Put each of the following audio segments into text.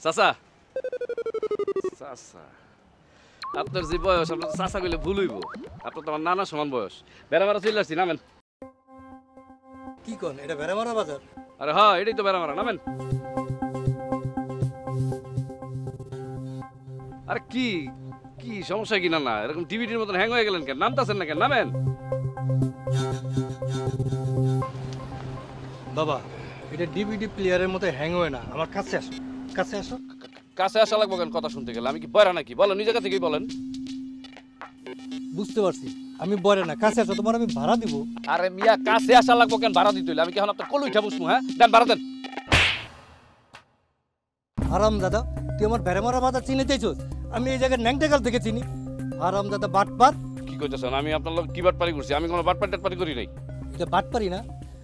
চাচা চাচা আপনার যে বয়স আপনার চাচা কইলে ভুল হইব। আপনার তো আমার নানা সমান বয়স। বেড়া মারা চলে আসছি, নামেন। কি কোন এটা ভেড়ামারা বাজার? আরে হ্যাঁ, এটাই তো বেড়া মারা, নামেন। আরে কি কি সমস্যা কি? না না এরকম টিভিটির মতন হ্যাং হয়ে গেলেন কেন? নামতাছেন না কেন? নামেন। বাবা এটা ডিভিডি প্লেয়ারের মতো হ্যাং হয় না, আমার কাছে আসো, কাছে আসো। কাছে আসা লাগবো কেন কথা শুনতে গেলে? আমি কি বয়রা নাকি? বলেন, নিজের কাছে থেকেই বলেন। বুঝতে পারছি আমি বলে না, কাছে আসো, তোমার আমি ভাড়া দিব। আরে মিয়া, কাছে আসা লাগবো কেন? ভাড়া দিতে হইলে আমি কি এখন আপনার কলু উঠা বসবো? হ্যাঁ, দেন ভাড়া দেন। আরাম দাদা, তুই আমার ভেড়ামারা বাজার চিনে চাইছস? আমি এই জায়গায় ন্যাংটাকাল থেকে চিনি। আরাম দাদা বাটপার। কি কইতেছেন? আমি আপনার লোক কি বাটপারি করছি? আমি কোনো বাটপারি টাটপারি করি নাই। এটা বাটপারি না?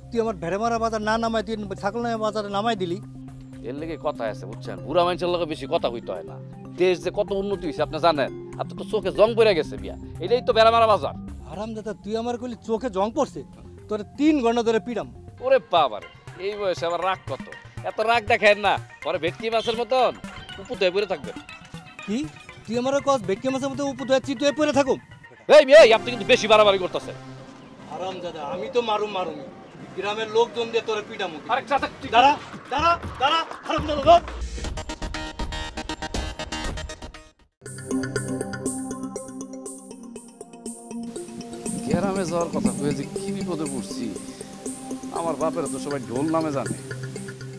তুই আমার ভেড়ামারা বাজার না নামায় তুই ছাগলনামা বাজারে নামাই দিলি। এর লেগে কথা আছে বুঝছেন, বুড়া মানুষের লগে বেশি কথা হইতে হয় না। দেশ যে কত উন্নতি হয়েছে আপনি জানেন? আপনার তো চোখে জং পড়ে গেছে মিয়া। এটাই তো বেড়া মারা বাজার। আরাম দাদা তুই আমার কইলি চোখে জং পড়ছে, তোরে 3 ঘন্টা ধরে পিড়াম। ওরে বাবারে, এই বয়সে আবার রাগ কত? এত রাগ দেখেন না, পরে ভেটকি মাছের মতন উপুত হয়ে পড়ে থাকবেন। কি তুই আমার কস ভেটকি মাছের মতো উপর ধরে চিটুয়ে পড়ে থাকুম? এই মিয়া, আপনি কিন্তু বেশি বাড়াবাড়ি করতেছেন। আরাম দাদা আমি তো মারুম গ্রামের লোকজন দিয়ে তোরে পিড়াম। আরে চাচা, দাঁড়া দাঁড়া দাঁড়া, আরাম দাদা গ্রামে যাওয়ার কথা কয়ে যে কি বিপদে পড়ছি। আমার বাপেরা তো সবাই ঢোল নামে জানে।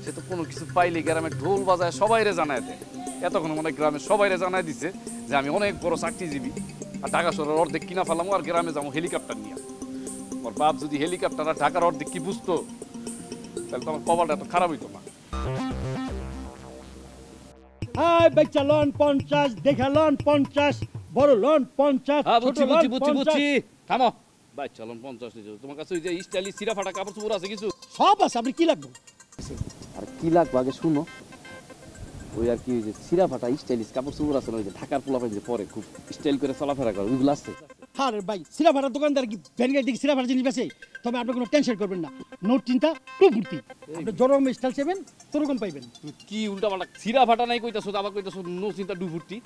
সে তো কোনো কিছু পাইলে গ্রামে ঢোল বাজায় সবাইরে জানায় দেয়। এতক্ষণ মনে গ্রামে সবাইরে জানায় দিছে যে আমি অনেক বড় চাকরিজীবী, আর ঢাকা শহরের অর্ধেক কিনা ফেলাম আর গ্রামে যাবো হেলিকপ্টার নিয়ে। আমার বাপ যদি হেলিকপ্টার আর ঢাকার অর্ধেক কি বুঝতো, তাহলে তো আমার কপালটা এত খারাপ হইতো না। বাচ্চা লন 50, দেখা লন 50, বড় লন 50। বুঝছি। থামো ভাই, চলুন 50 নিয়ে যাও। তোমার কাছে ওই যে স্টাইলিশ সিরা ফাটা কাপড় চোপড় আছে কিছু? সব আছে, আপনি কি লাগবে? আর কি লাগবে আগে শুনো। ওই আর কি, ওই যে সিরা ফাটা স্টাইলিশ কাপড় চোপড় আছে না, ওই যে ঢাকার পোলাপান যে পরে খুব স্টাইল করে চলাফেরা করে, ওইগুলো আছে? হ্যাঁ রে ভাই, সিরা ভাড়ার দোকানদার কি ভ্যান গাড়ি দিকে সিরা ভাড়া জিনিস বেছে? তবে আপনি কোনো টেনশন করবেন না, নোট চিন্তা টু ফুর্তি। আপনি যেরকম স্টাইল চাইবেন সেরকম পাইবেন। তুমি কি উল্টা পাল্টা সিরা ফাটা নাই কইতাছো, আবার কইতাছো নো চিন্তা ডু ফুর্তি?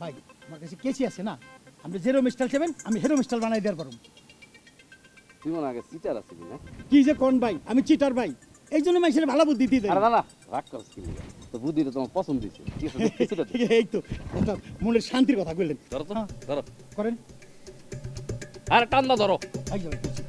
ভাই আমার কাছে কেসি আছে না, আপনি যেরকম স্টাইল চাইবেন আমি হেরম স্টাইল বানাই দেওয়ার পারব। তুই মনে আগে চিটার আছে না? কি যে কোন ভাই, আমি চিটার ভাই, এই জন্য মানুষের ভালো বুদ্ধি দিতে। আরে না না, রাগ করছ কি লিগা? তো বুদ্ধিটা তোমার পছন্দ হইছে। ঠিক আছে, কিছুটা এই তো একটা মনের শান্তির কথা কইলেন। ধরো তো, ধরো। করেন। আরে টান না ধরো। এই যে ভাই, করছি।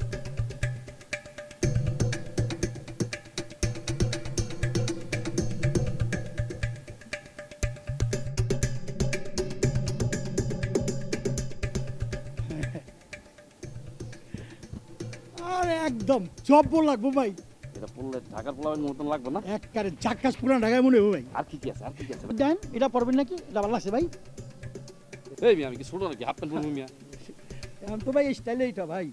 আরে একদম জব্বর লাগবো ভাই। এটা পড়লে ঢাকার পোলাপানের মতন লাগবে না? একবারে জাক্কাস পুরান ঢাকায় মনে হবে ভাই। আর কি কি আছে? আর কি কি আছে? দেন এটা পড়বেন নাকি? এটা ভালো লাগছে ভাই। এই মিয়া, আমি কি ছোট নাকি? হাফ প্যান্ট পরবো মিয়া? এখন তো ভাই স্টাইলে এটা ভাই।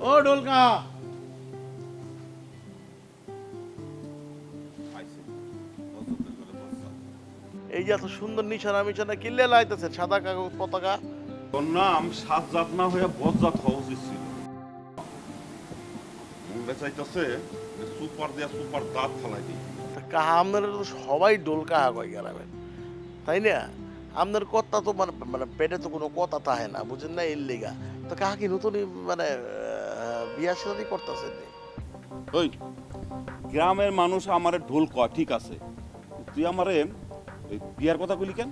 ও ঢোলকা, এই যে এত সুন্দর নিশানা মিশানা কিনলে লাইতেছে সাদা কাগজ পতাকা। তোর নাম সাতজাত না হয়ে বজ্জাত হওয়া উচিত ছিল। মনে চাইতেছে সুপার দিয়া সুপার দাঁত ফালাই দিই। কাহা আপনারা তো সবাই ডোল কাহা কয় গ্রামের, তাই না? আপনার কথা তো মানে পেটে তো কোনো কথা তাহে না, বুঝেন না? এর লেগা তো কাহা কি নতুন মানে বিয়া শাদী করতেছে? ওই গ্রামের মানুষ আমারে ঢোল কয় ঠিক আছে, তুই আমারে ওই বিয়ার কথা বলি কেন?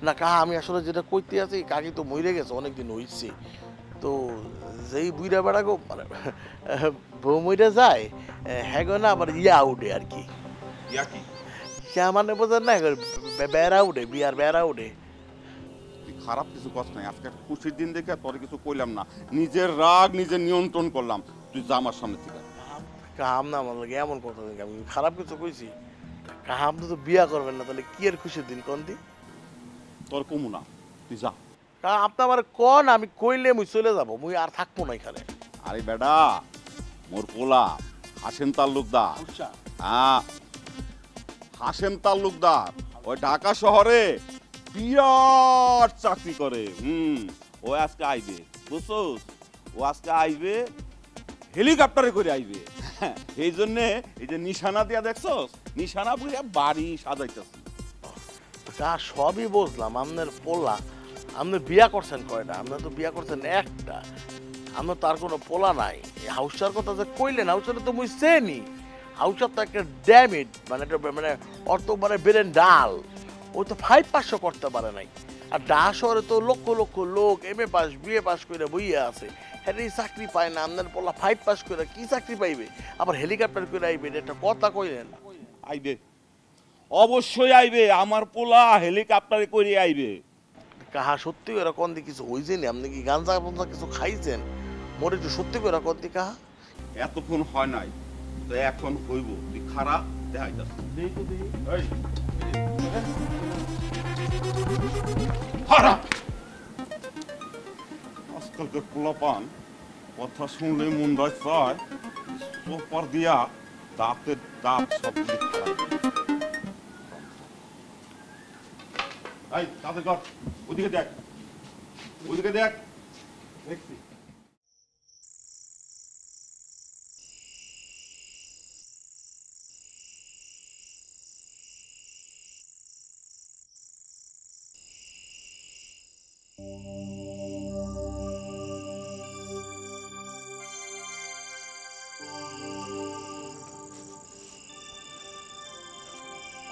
না কাহা আমি আসলে যেটা কইতে আছি, কাকি তো মরে গেছে অনেকদিন হইছে। তো যেই বুইরা বেড়া গো মানে বউ মইরা যায়, হ্যাঁ গো না আবার ইয়া উঠে আর কি। ইয়া কি? ইয়া মানে বোঝেন না, বেড়া উঠে, বিয়ার বেড়া উঠে। তুই খারাপ কিছু কথা নাই, আজকে খুশির দিন দেখে তোর কিছু কইলাম না, নিজের রাগ নিজে নিয়ন্ত্রণ করলাম। তুই যা আমার সামনে থেকে। কাহাম না আমার লাগে এমন কথা নেই, আমি খারাপ কিছু কইছি? কাহাম তো বিয়া করবেন না, তাহলে কি আর খুশির দিন কোন দিন? তোর কমু না, তুই যা। আপনি আমার কন, আমি কইলে মুই চলে যাব, মুই আর থাকবো না এখানে। আরে বেটা, মোর পোলা হাসেম তালুকদার। হ্যাঁ, হাসেম তালুকদার ওই ঢাকা শহরে বিরাট চাকরি করে। ও আজকে আইবে, বুঝছোস? ও আজকে আইবে হেলিকপ্টারে করে আইবে। এই জন্যে এই যে নিশানা দিয়া দেখছস, নিশানা বুঝে বাড়ি সাজাইতেছি। যা সবই বুঝলাম, আপনার পোলা, আপনি বিয়া করছেন কয়টা? আপনার তো বিয়া করছেন একটা, আপনার তার কোনো পোলা নাই। এই হাউসার কথা যে কইলেন, হাউসারে তো মুই চেনি। হাউসার তো একটা ড্যামিট, মানে একটা মানে অর্থ মানে বেরেন ডাল, ও তো 500 করতে পারে নাই। আর ঢাকা শহরে তো লক্ষ লক্ষ লোক MA পাস BA পাস করে বইয়া আছে, হ্যাঁ চাকরি পায় না। আপনার পোলা 5 পাস করে কি চাকরি পাইবে? আবার হেলিকপ্টার করে আইবে, একটা কথা কইলেন। আইবে, অবশ্যই আইবে। আমার পোলা হেলিকপ্টারে করে আইবে। কাহা সত্যি করে কোন দিকে কিছু হইছে নি? আপনি কি গাঞ্জা পঞ্জা কিছু খাইছেন? মোরে একটু সত্যি করে কোন দিকে কাহা? এতক্ষণ হয় নাই, তো এখন হইব। তুই খারাপ দেখাইতাস। খারাপ আজকালকার পোলাপান কথা শুনলে মন রায় চায় সোপার দিয়া দাঁতের দাঁত সব এই তাদের কর, ওদিকে দেখ, ওদিকে দেখ। দেখছি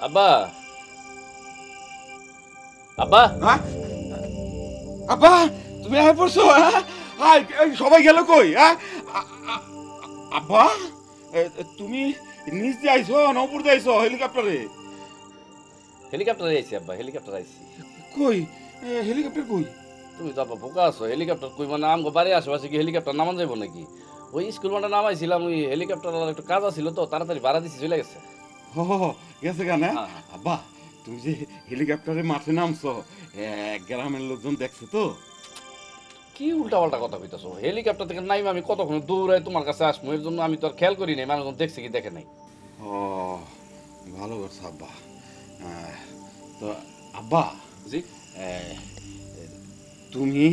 আব্বা, আব্বা, হ্যাঁ? আব্বা তুমি আয় পড়ছো? হ্যাঁ, সবাই গেল কই? হ্যাঁ আব্বা, তুমি নিচ দিয়ে আইছো না উপর দিয়ে আইছো হেলিকপ্টারে? হেলিকপ্টারে আইছি আব্বা, হেলিকপ্টার আইছি। কই হেলিকপ্টার কই? তুমি তো আব্বা বোকা আছো, হেলিকপ্টার কই মানে আমগো বাড়ি আশেপাশে কি হেলিকপ্টার নামান যাবো নাকি? ওই স্কুল মাঠে নামাইছিলাম, ওই হেলিকপ্টার একটু কাজ আছিল তো, তাড়াতাড়ি ভাড়া দিছি, চলে গেছে। গেছে কেন? হ্যাঁ। আব্বা তুমি যে হেলিকপ্টারে মাঠে নামছো, গ্রামের লোকজন দেখছে তো? কি উল্টা পাল্টা কথা কইতাছো? হেলিকপ্টার থেকে নাইমে আমি কতক্ষণ দৌড়াই তোমার কাছে আসবো, এর জন্য আমি তো আর খেয়াল করি নাই মানুষজন দেখছে কি দেখে নাই। ও ভালো করছো আব্বা। তো আব্বা, জি, তুমি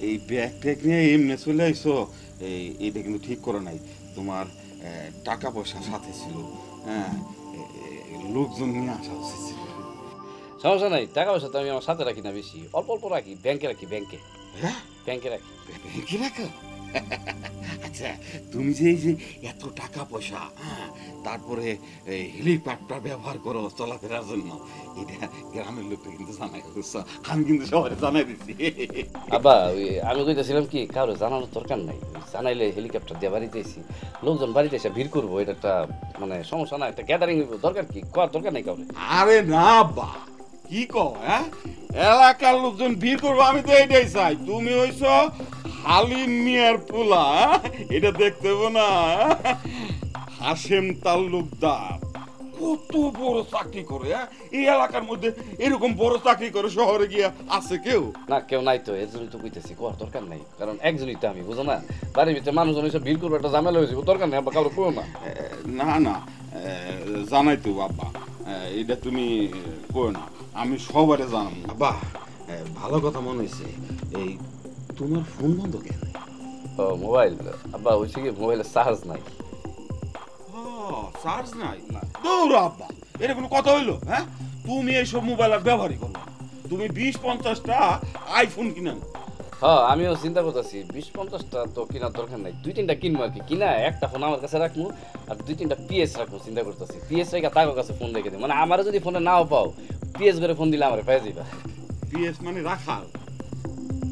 এই ব্যাগ ট্যাগ নিয়ে এমনি চলে আইছো, এইটা কিন্তু ঠিক করো নাই। তোমার টাকা পয়সা সাথে ছিল, হ্যাঁ, লোকজন নিয়ে আসা উচিত ছিল। সমস্যা নাই, টাকা পয়সা তো আমি আমার সাথে রাখি না বেশি, অল্প অল্প রাখি, ব্যাংকে রাখি, ব্যাংকে হ্যাঁ, ব্যাংকে রাখি। ব্যাংকে রাখো? আচ্ছা, তুমি যে এই যে এত টাকা পয়সা, হ্যাঁ, তারপরে হেলিকপ্টার ব্যবহার করো চলাফেরার জন্য, এটা গ্রামের লোকটা কিন্তু জানাই, বুঝছো? আমি কিন্তু সবাই জানাই দিচ্ছি। আব্বা ওই আমি কইতেছিলাম কি, কারো জানানোর দরকার নাই, জানাইলে হেলিকপ্টার দিয়ে বাড়িতে এসি, লোকজন বাড়িতে এসে ভিড় করবো, এটা একটা মানে সমস্যা না, একটা গ্যাদারিং হইব, দরকার কি, করার দরকার নাই কাউরে। আরে না বা, কি কও? হ্যাঁ, এলাকার লোকজন ভিড় করবো, আমি তো এইটাই চাই। তুমি হইছো হালিম মিয়ার পোলা, এটা দেখতে হবো না? হাশেম তালুকদার কত বড় চাকরি করে, এই এলাকার মধ্যে এরকম বড় চাকরি করে শহরে গিয়া আছে কেউ? না, কেউ নাই তো, এর জন্যই তো কইতেছি, করার দরকার নাই, কারণ একজনই তো আমি, বুঝো না? বাড়ির ভিতরে মানুষজন এসে ভিড় করবো, একটা ঝামেলা হয়েছে, দরকার নেই আব্বা, কাউরে কইও না। না না, জানাই তো আব্বা, এটা তুমি কই না, আমি সবারে জানাবো। আব্বা ভালো কথা মনে হয়েছে, এই তোমার ফোন বন্ধ কেন? ও মোবাইল, আব্বা হয়েছে কি, মোবাইলের চার্জ নাই। চার্জ নাই? দৌড় আব্বা, এটা কোনো কথা হইলো? হ্যাঁ, তুমি এইসব মোবাইল আর ব্যবহারই করবে না। তুমি 20-50টা আইফোন কিনা। হ্যাঁ, আমিও চিন্তা করতেছি 20-50টা তো কেনার দরকার নাই, 2-3টা কিনবো আর কি, কিনা একটা ফোন আমার কাছে রাখবো আর 2-3টা PS রাখবো, চিন্তা করতেছি। PS রেখে তার কাছে ফোন রেখে দিই, মানে আমার যদি ফোনে নাও পাও, PS করে ফোন দিলে আমার পেয়ে যাইবা। PS মানে রাখাল?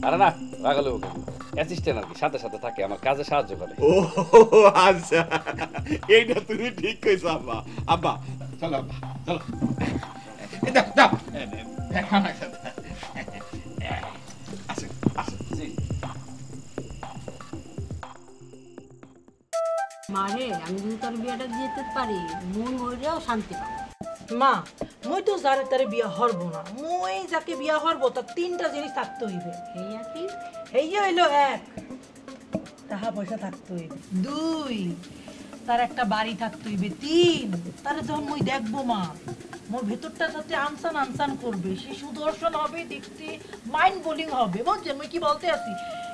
আরে না, রাখালেও কেন, অ্যাসিস্ট্যান্ট আর কি, সাথে সাথে থাকে, আমার কাজে সাহায্য করে। ও আচ্ছা, এইটা তুমি ঠিক কইছো আব্বা। আব্বা চলো, আব্বা চলো, দাও দাও, আসো আসো। মারে আমি যদি তোর বিয়েটা দিতে পারি, মন হইলেও শান্তি পাবো। মা মই তো যারে তারে বিয়া হরব না, মই যাকে বিয়া হরব তার 3টা জিনিস থাকতে হইবে। এই আর কি, এই হইলো 1, টাকা পয়সা থাকতে হইবে। 2, তার একটা বাড়ি থাকতে হইবে 3 তারে যখন মুই দেখবো মা মোর ভেতরটা যাতে আনসান আনসান করবে সে সুদর্শন হবে দেখতে মাইন্ড বোলিং হবে বুঝছেন মুই কি বলতে আছি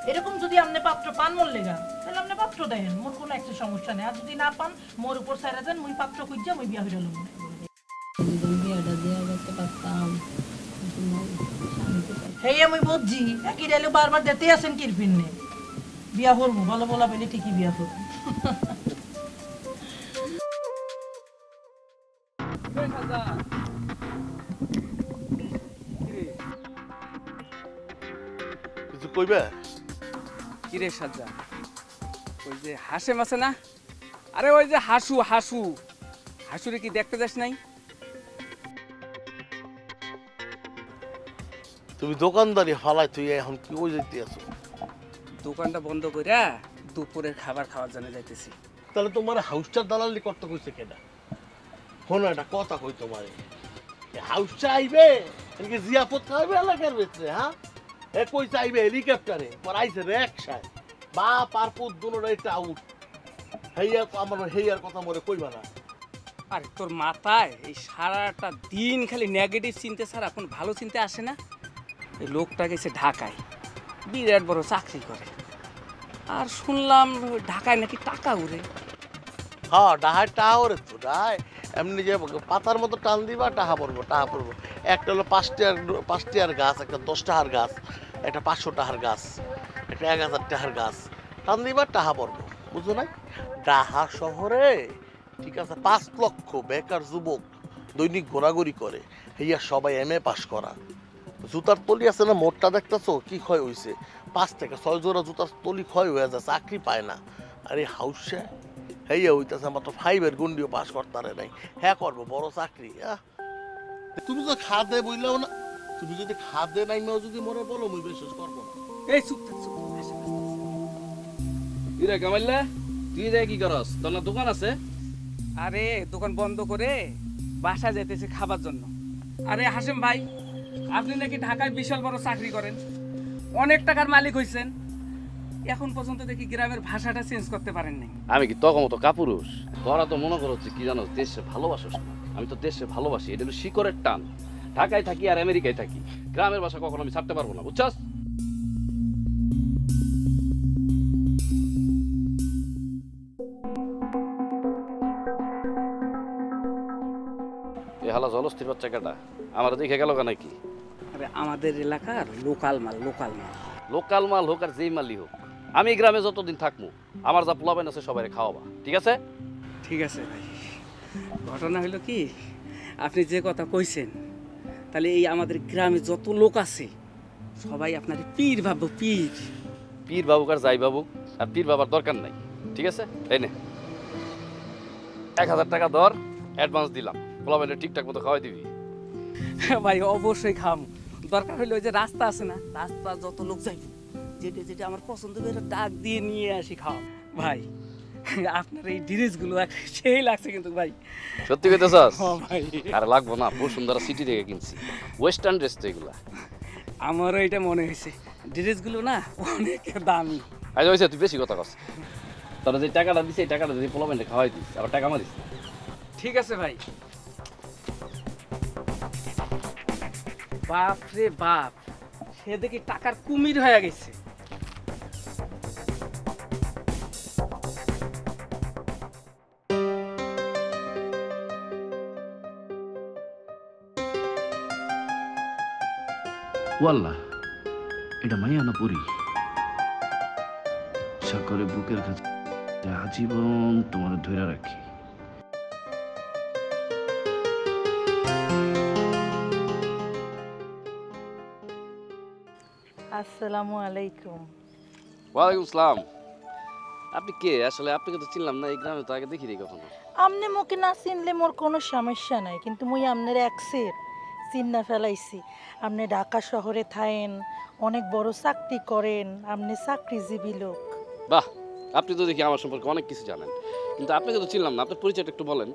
এরকম যদি আপনি পাত্র পান মোর লেগা তাহলে আপনি পাত্র দেন মোর কোনো একটা সমস্যা নেই আর যদি না পান মোর উপর সাইরা দেন মুই পাত্র খুঁজা মুই বিয়া হইরা লম বিয়াটা দেওয়া করতে পারতাম হেই আমি বুঝছি একই ডাইলে বারবার দিতে আছেন কিরপিন নে বিয়া করবো ভালো বলা পেলে ঠিকই বিয়া করবো কিছু কইবে? কিরে সাজ্জা ওই যে হাসেম আছে না আরে ওই যে হাসু হাসু হাসুরে কি দেখতে যাস নাই তুমি দোকানদারি ফালাই তুই এখন কি ওই যেতে আছো? দোকানটা বন্ধ কইরা দুপুরের খাবার খাওয়ার জন্য যাইতেছি তাহলে তোমার হাউসটার দালালি করতে কইছে কেডা? শোনো একটা কথা কই তোমারে, হাউসটা আইবে এদিকে জিয়াফত খাইবে এলাকার ভিতরে, হ্যাঁ এ কই চাইবে হেলিকপ্টারে পর আইছে রিকশায় বাপ আর পুত দুনোটাই আউট হেইয়া আমার হেইয়ার কথা মরে কইবা না। আরে তোর মাথায় এই সারাটা দিন খালি নেগেটিভ চিন্তা ছাড়া এখন ভালো চিন্তা আসে না। এই লোকটা গেছে ঢাকায় বিরাট বড় চাকরি করে আর শুনলাম ঢাকায় নাকি টাকা উড়ে। হ্যাঁ ডাহায় টাহা ওরে তো ডাহায় এমনি যে পাতার মতো টান দিবা টাহা পড়বো টাহা পড়বো। একটা হলো 5 টাকার গাছ, একটা 10 টাকার গাছ, একটা 500 টাকার গাছ, একটা 1000 টাকার গাছ টান দিবা টাহা পড়বো, বুঝো না? ডাহা শহরে ঠিক আছে 5 লক্ষ বেকার যুবক দৈনিক ঘোরাঘুরি করে, হইয়া সবাই MA পাস করা। জুতার তলি আছে না মোটটা দেখতেছো কি ক্ষয় হয়েছে, 5 থেকে 6 জোড়া জুতার তলি ক্ষয় হয়ে যায়, চাকরি পায় না। আর এই হাউসে হইয়া হইতেছে মাত্র 5-এর গন্ডিও পাস করতে নাই, হ্যাঁ করবো বড় চাকরি। তুমি তো খাদে বইলাও না, তুমি যদি খাদে নাই মেও যদি মরে বলো মুই বিশ্বাস করবো না। এই চুপ থাক, চুপ থাক, আসে, আসে, আসে। ইরে কামাইল্লা তুই যাই কি করস? তোর না দোকান আছে? আরে দোকান বন্ধ করে বাসা যেতেছে খাবার জন্য। আরে হাসেম ভাই আপনি নাকি ঢাকায় বিশাল বড় চাকরি করেন, অনেক টাকার মালিক হইছেন, এখন পর্যন্ত দেখি গ্রামের ভাষাটা চেঞ্জ করতে পারেন নাই। আমি কি তখন মতো কাপুরুষ? তোরা তো মনে করো কি জানো দেশে ভালোবাসোস না, আমি তো দেশে ভালোবাসি, এটা হলো শিকড়ের টান। ঢাকায় থাকি আর আমেরিকায় থাকি, গ্রামের ভাষা কখনো আমি ছাড়তে পারবো না, বুঝছস? এ হালা জলস্থির বাচ্চা কাটা আমার দেখে গেল কেন কি? আরে আমাদের এলাকার লোকাল মাল, লোকাল মাল। লোকাল মাল হোক আর যেই মালই হোক, আমি গ্রামে যতদিন থাকবো আমার যা পোলাবেন আছে সবাই খাওয়াবা, ঠিক আছে? ঠিক আছে ভাই, ঘটনা হলো কি আপনি যে কথা কইছেন তাহলে এই আমাদের গ্রামে যত লোক আছে সবাই আপনার পীর ভাববো, পীর। পীর বাবুক আর যাই বাবুক, আর পীর বাবার দরকার নাই, ঠিক আছে? এই নে 1000 টাকা ধর, অ্যাডভান্স দিলাম, পোলাবেন ঠিকঠাক মতো খাওয়াই দিবি। ভাই অবশ্যই খাম, দরকার হইলে ওই যে রাস্তা আছে না, রাস্তা যত লোক যাইব যেটা যেটা আমার পছন্দ করে ডাক দিয়ে নিয়ে আসি খাওয়া। ভাই আপনার এই ড্রেসগুলো সেই লাগছে কিন্তু ভাই। সত্যি কইতেছস? হ্যাঁ ভাই। আর লাগবো না, বসুন্ধরা সিটি থেকে কিনছি, ওয়েস্টার্ন ড্রেস তো এগুলা। আমারও এটা মনে হয়েছে, ড্রেসগুলো না অনেক দামি। আজ হয়েছে তুই বেশি কথা কস, তোরা যে টাকাটা দিস এই টাকাটা যদি পোলাবেনটা খাওয়াই দিস, আবার টাকা মারিস না। ঠিক আছে ভাই। বাপ রে বাপ, সে দেখি টাকার কুমির হয়ে গেছে। ওয়াল্লাহ এটা মাইয়া না পড়ি সাকরে বুকের কাছে আজীবন তোমার ধরে রাখি। আসসালামু আলাইকুম। ওয়ালাইকুম আসসালাম। আপনি কে আসলে? আপনাকে তো চিনলাম না, এই গ্রামে তো আগে দেখিনি কখনো। আমনে মোকে না চিনলে মোর কোনো সমস্যা নাই, কিন্তু মুই আমনের একসের চিন্না ফেলাইছি। আপনি ঢাকা শহরে থাকেন, অনেক বড় চাকরি করেন, আপনি চাকরিজীবী লোক। বাহ, আপনি তো দেখি আমার সম্পর্কে অনেক কিছু জানেন, কিন্তু আপনাকে তো চিনলাম না, আপনার পরিচয়টা একটু বলেন।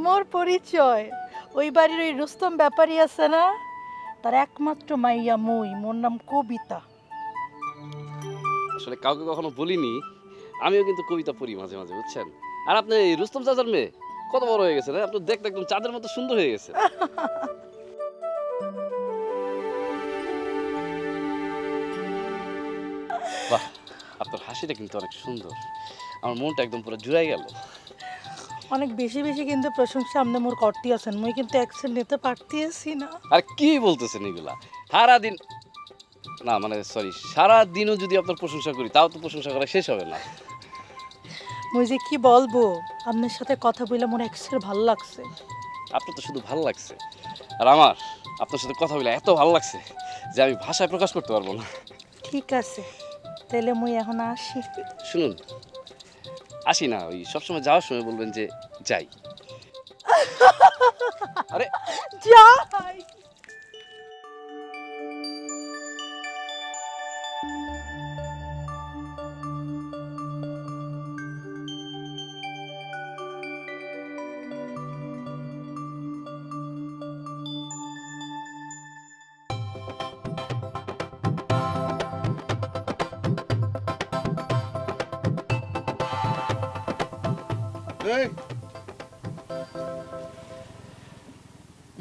মোর পরিচয় ওই বাড়ির ওই রুস্তম ব্যাপারী আছে না, তার একমাত্র মাইয়া মুই, মোর নাম কবিতা। আসলে কাউকে কখনো বলিনি, আমিও কিন্তু কবিতা পড়ি মাঝে মাঝে, বুঝছেন? আর আপনি এই রুস্তম চাচার মেয়ে কত বড় হয়ে গেছে না? আপনি দেখতে একদম চাঁদের মতো সুন্দর হয়ে গেছে। বাহ, আপনার হাসিটা কিন্তু অনেক সুন্দর, আমার মনটা একদম পুরো জুড়াই গেল। অনেক বেশি বেশি কিন্তু প্রশংসা আপনি মোর করতে আছেন, মুই কিন্তু অ্যাকশন নিতে পারতেছি না। আর কি বলতেছেন এগুলা? সারাদিন না, মানে সরি, সারাদিনও যদি আপনার প্রশংসা করি তাও তো প্রশংসা করা শেষ হবে না। মুই যে কি বলবো, আপনার সাথে কথা বলে মোর অ্যাকসের ভালো লাগছে। আপনার তো শুধু ভালো লাগছে, আর আমার আপনার সাথে কথা বলে এত ভালো লাগছে যে আমি ভাষায় প্রকাশ করতে পারবো না। ঠিক আছে, তাহলে মুই এখন আসি। শুনুন, আসি না, ওই সবসময় যাওয়ার সময় বলবেন যে যাই। আরে যাই।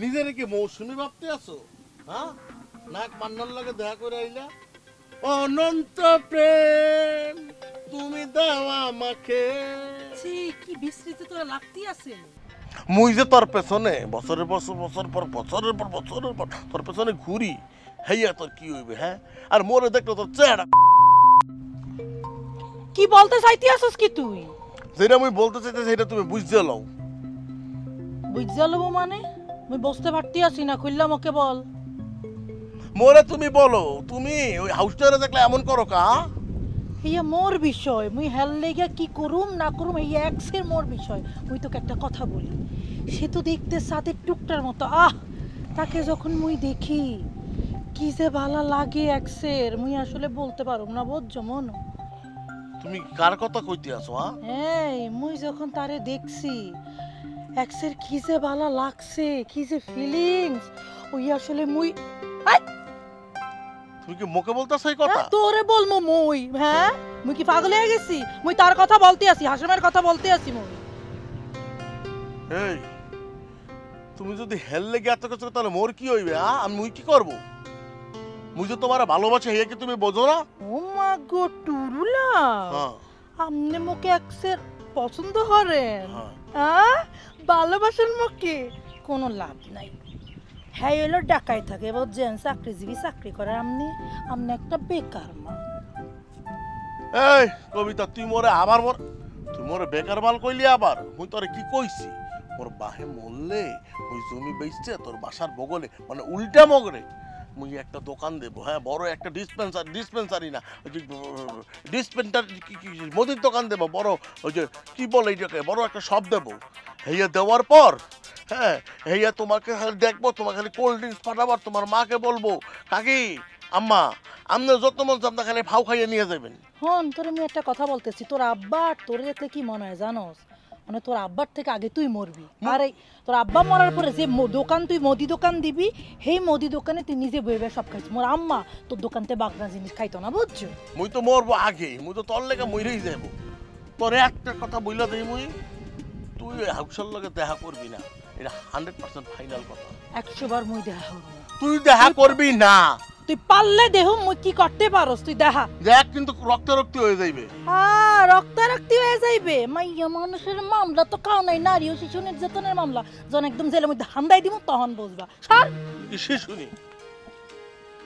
নিজের কি মৌসুমি ভাবতে আছো? হ্যাঁ, নাক মান্নার লাগে দেখা করে আইলা। অনন্ত প্রেম তুমি দাও আমাকে। কি বিস্তৃত তোরা লাগতি আছে। মুই যে তোর পেছনে বছরের পর বছরের পর তোর পেছনে ঘুরি, হেইয়া তোর কি হইবে? হ্যাঁ, আর মোরে দেখলে তোর চেহারা। কি বলতে চাইতে আসছ কি তুই? যেটা মুই বলতে চাইতে সেটা তুমি বুঝতে লও। বুঝতে লব মানে? মুই বুঝতে পারতি আছি না, খুললাম ওকে বল। মোরে তুমি বলো, তুমি ওই হাউসটারে দেখলে এমন করো কা? ইয়া মোর বিষয়, মুই হেল লেগে কি করুম না করুম এই এক্সের মোর বিষয়। মুই তোকে একটা কথা বলি, সে তো দেখতে সাথে টুকটার মতো, তাকে যখন মুই দেখি কি যে ভালো লাগে এক্সের, মুই আসলে বলতে পারুম না, বুঝছো মন? তুমি কার কথা কইতে আছো? এই মুই যখন তারে দেখছি, এক্সের কি যে ভালো লাগছে, কি যে ফিলিংস, ওই আসলে মুই তুমি কি মুখে বলতাছ এই কথা? তোরে বলমু মুই? হ্যাঁ, মুই কি পাগল হয়ে গেছি? মুই তার কথা বলতে আছি, হাসিমের কথা বলতে আছি মুই। এই তুমি যদি হেল লেগে এত কিছু, তাহলে মোর কি হইবে? আমি মুই কি করব? মুই যে তোমার ভালোবাসি, হেয়া কি তুমি বোঝো না? ও মা গো টুরুলা, আমনে মুকে এক্সের পছন্দ করেন? ভালোবাসার মুখে কোনো লাভ নাই। হ্যাঁ হলো ডাকাই থাকে, বুঝছেন? চাকরিজীবী চাকরি করে, আমনি একটা বেকার মা। এই কবিতা, তুই মোরে আবার তুই মোরে বেকার মাল কইলি আবার? মুই তোরে কি কইছি? মোর বাহে মরলে ওই জমি বেচছে তোর বাসার বগলে, মানে উল্টা মগরে মুই একটা দোকান দেবো। হ্যাঁ, বড় একটা ডিসপেন্সারি না, ওই যে মুদির দোকান দেবো, বড় ওই যে কি বলে এটাকে, বড় একটা শপ দেবো। হেয়া দেওয়ার পর, হ্যাঁ, হেয়া তোমাকে খালি দেখবো, তোমাকে খালি কোল্ড ড্রিঙ্কস পাঠাবার, তোমার মাকে বলবো কাকি আম্মা আপনার যত মন আপনার খালি ফাউ খাইয়ে নিয়ে যাবেন। হন, তোর আমি একটা কথা বলতেছি, তোর আব্বা আর তোর দেখলে কি মনে হয় জানোস? মানে তোর আব্বার থেকে আগে তুই মরবি, আর এই তোর আব্বা মরার পরে যে দোকান, তুই মুদি দোকান দিবি, সেই মুদি দোকানে তুই নিজে বইবে সব খাইছিস। মোর আম্মা তোর দোকানতে বাগনা জিনিস খাইতো না, বুঝছো? মুই তো মরবো আগে, মুই তো তোর লেগে মরেই যাবো। তোর একটা কথা বইলা দেই মুই, তুই ওই হাউসের লগে দেখা করবি না, এটা 100% ফাইনাল কথা। 100 বার মুই দেখা করব না। তুই দেখা করবি না। তুই পারলে দেহ মুই কি করতে পারোস, তুই দেখা। দেখ কিন্তু রক্তারক্তি হয়ে যাইবে। রক্তারক্তি হয়ে যাইবে? মাইয়া মানুষের মামলা তো কাও নাই, নারী ও শিশু নির্যাতনের মামলা। যখন একদম জেলের মধ্যে হান্দাই দিব তখন বুঝবা। সর। শিশু নি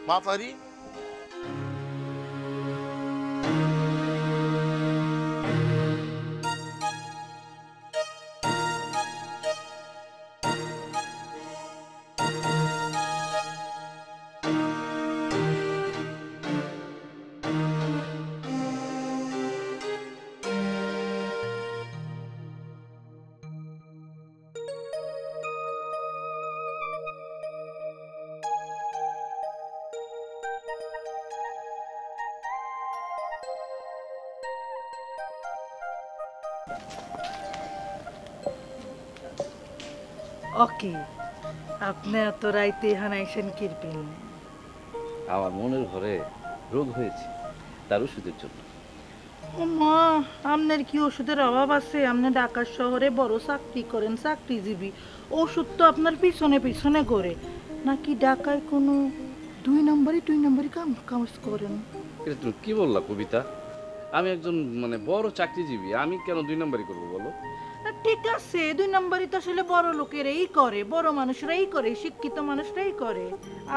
মাতারি। ওকে, আপনি এত রাইতে হানাইছেন কিরপিন? আমার মনের ঘরে রোগ হয়েছে, তার ওষুধের জন্য। ও মা, আপনার কি ওষুধের অভাব আছে? আপনি ঢাকা শহরে বড় চাকরি করেন, চাকরিজীবী, ওষুধ তো আপনার পিছনে পিছনে করে নাকি ঢাকায় কোনো দুই নম্বরই কাজ করেন? এটা তুমি কি বললা কবিতা? আমি একজন মানে বড় চাকরিজীবী, আমি কেন 2 নম্বরই করবো বলো? ঠিক আছে, 2 নম্বরই তো আসলে বড় লোকেরাই করে, বড় মানুষরাই করে, শিক্ষিত মানুষরাই করে।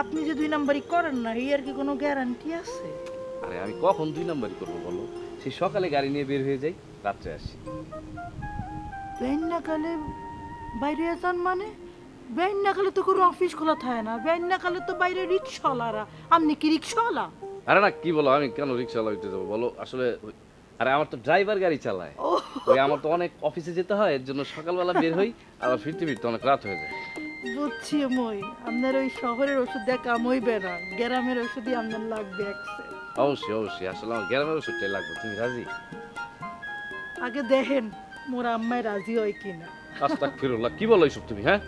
আপনি যে 2 নম্বরই করেন না, এর কি কোনো গ্যারান্টি আছে? আরে আমি কখন 2 নম্বরই করবো বলো? সেই সকালে গাড়ি নিয়ে বের হয়ে যাই, রাত্রে আসি। বেন্যাকালে বাইরে যান মানে? বেন্যাকালে তো কোনো অফিস খোলা থাকে না, বেন্যাকালে তো বাইরে রিক্সাওয়ালারা। আপনি কি রিক্সাওয়ালা? আরে না, কি বলো, আমি কেন রিক্সা চালাইতে যাবো বলো? আসলে আরে আমার তো ড্রাইভার গাড়ি চালায়, ওই আমার তো অনেক অফিসে যেতে হয়, এর জন্য সকালবেলা বের হই, আবার ফিরতে ফিরতে অনেক রাত হয়ে যায়। বুঝছি মই, আপনার ওই শহরের ওষুধ দিয়ে কাম হইবে না, গ্রামের ওষুধই আপনার লাগবে। অবশ্যই অবশ্যই, আসলে আমার গ্রামের ওষুধটাই লাগবে। তুমি রাজি? আগে দেখেন মোর আম্মায় রাজি হয় কিনা। আস্তাগফিরুল্লাহ, কি বলো এইসব তুমি? হ্যাঁ,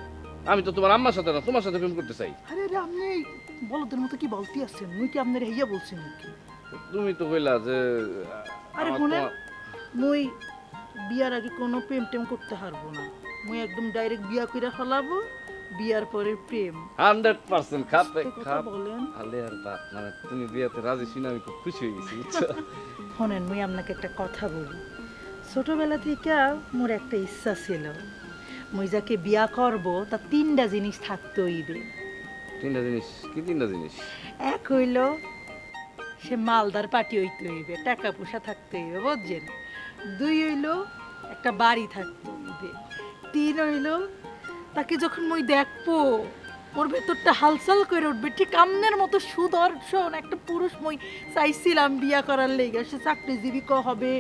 আমি তো তোমার আম্মার সাথে না, তোমার সাথে প্রেম করতে চাই। আরে আরে, আপনি বলদের মতো কি বলতে আছেন? মুই কি আপনার হইয়া বলছি নাকি? তুমি তো কইলা যে আরে শুনেন, মুই বিয়ার আগে কোনো প্রেম টেম করতে পারবো না। মুই একদম ডাইরেক্ট বিয়া কইরা ফেলাবো, বিয়ার পরে প্রেম 100% খাপে খাপ বলেন। আলে আর বাপ, মানে তুমি বিয়াতে রাজি শুনে আমি খুব খুশি হয়ে গেছি, বুঝছো? শুনেন, মুই আপনাকে একটা কথা বলি। ছোটবেলা থেকে মোর একটা ইচ্ছা ছিল, মুই যাকে বিয়া করব তা 3টা জিনিস থাকতে হইবে। 3টা জিনিস? কি 3টা জিনিস? এক হইল সে মালদার পাটি হইতে হইবে, টাকা পয়সা থাকতে হইবে, বুঝছেন? 2 হইল একটা বাড়ি থাকতে হইবে। 3 হইল তাকে যখন মুই দেখবো ওর ভেতরটা হালচাল করে উঠবে, ঠিক আমনের মতো সুদর্শন একটা পুরুষ মই চাইছিলাম বিয়া করার লেগে। সে চাকরিজীবী হবে,